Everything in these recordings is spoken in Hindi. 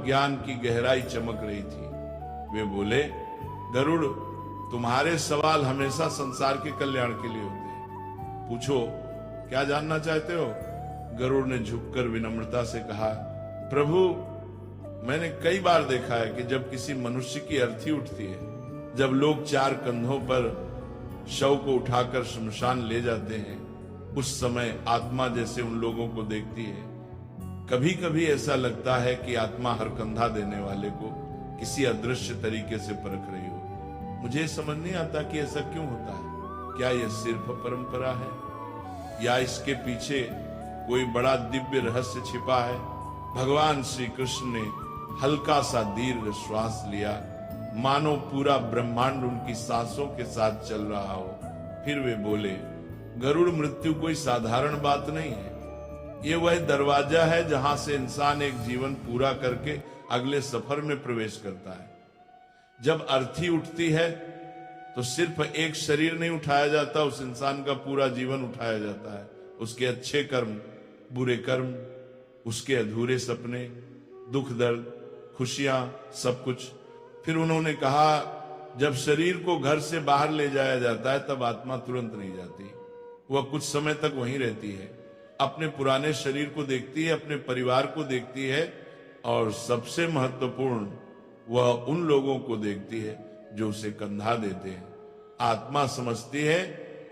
ज्ञान की गहराई चमक रही थी। वे बोले, गरुड़, तुम्हारे सवाल हमेशा संसार के कल्याण के लिए होते हैं। पूछो, क्या जानना चाहते हो? गरुड़ ने झुककर विनम्रता से कहा, प्रभु, मैंने कई बार देखा है कि जब किसी मनुष्य की अर्थी उठती है, जब लोग 4 कंधों पर शव को उठाकर श्मशान ले जाते हैं, उस समय आत्मा जैसे उन लोगों को देखती है। कभी कभी ऐसा लगता है कि आत्मा हर कंधा देने वाले को किसी अदृश्य तरीके से परख रही हो। मुझे समझ नहीं आता कि ऐसा क्यों होता है। क्या यह सिर्फ परंपरा है या इसके पीछे कोई बड़ा दिव्य रहस्य छिपा है? भगवान श्री कृष्ण ने हल्का सा दीर्घ श्वास लिया, मानो पूरा ब्रह्मांड उनकी सांसों के साथ चल रहा हो। फिर वे बोले, गरुड़, मृत्यु कोई साधारण बात नहीं है। ये वह दरवाजा है जहां से इंसान एक जीवन पूरा करके अगले सफर में प्रवेश करता है। जब अर्थी उठती है तो सिर्फ एक शरीर नहीं उठाया जाता, उस इंसान का पूरा जीवन उठाया जाता है। उसके अच्छे कर्म, बुरे कर्म, उसके अधूरे सपने, दुख दर्द, खुशियां, सब कुछ। फिर उन्होंने कहा, जब शरीर को घर से बाहर ले जाया जाता है तब आत्मा तुरंत नहीं जाती, वह कुछ समय तक वहीं रहती है, अपने पुराने शरीर को देखती है, अपने परिवार को देखती है, और सबसे महत्वपूर्ण, वह उन लोगों को देखती है जो उसे कंधा देते हैं। आत्मा समझती है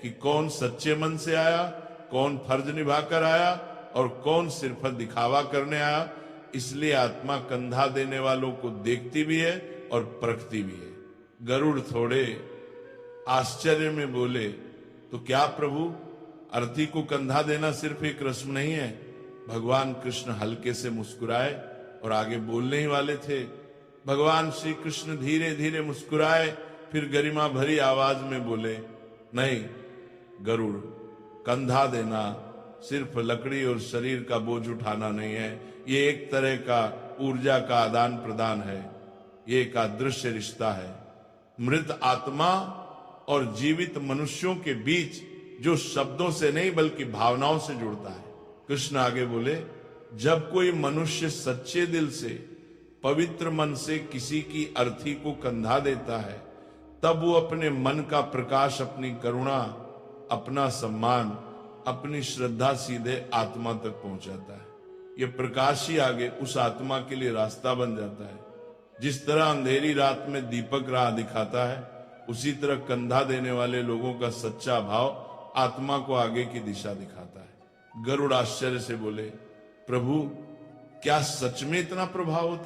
कि कौन सच्चे मन से आया, कौन फर्ज निभाकर आया और कौन सिर्फ दिखावा करने आया। इसलिए आत्मा कंधा देने वालों को देखती भी है और परखती भी है। गरुड़ थोड़े आश्चर्य में बोले, तो क्या प्रभु, अर्थी को कंधा देना सिर्फ एक रस्म नहीं है? भगवान कृष्ण हल्के से मुस्कुराए और आगे बोलने ही वाले थे। भगवान श्री कृष्ण धीरे धीरे मुस्कुराए, फिर गरिमा भरी आवाज में बोले, नहीं गरुड़, कंधा देना सिर्फ लकड़ी और शरीर का बोझ उठाना नहीं है। ये एक तरह का ऊर्जा का आदान प्रदान है। ये एक अदृश्य रिश्ता है, मृत आत्मा और जीवित मनुष्यों के बीच, जो शब्दों से नहीं बल्कि भावनाओं से जुड़ता है। कृष्ण आगे बोले, जब कोई मनुष्य सच्चे दिल से, पवित्र मन से किसी की अर्थी को कंधा देता है, तब वो अपने मन का प्रकाश, अपनी करुणा, अपना सम्मान, अपनी श्रद्धा सीधे आत्मा तक पहुंचाता है। ये प्रकाश ही आगे उस आत्मा के लिए रास्ता बन जाता है। जिस तरह अंधेरी रात में दीपक राह दिखाता है, उसी तरह कंधा देने वाले लोगों का सच्चा भाव आत्मा को आगे की दिशा दिखाता है। गरुड़ आश्चर्य से बोले, प्रभु, क्या सच में इतना प्रभाव होता है?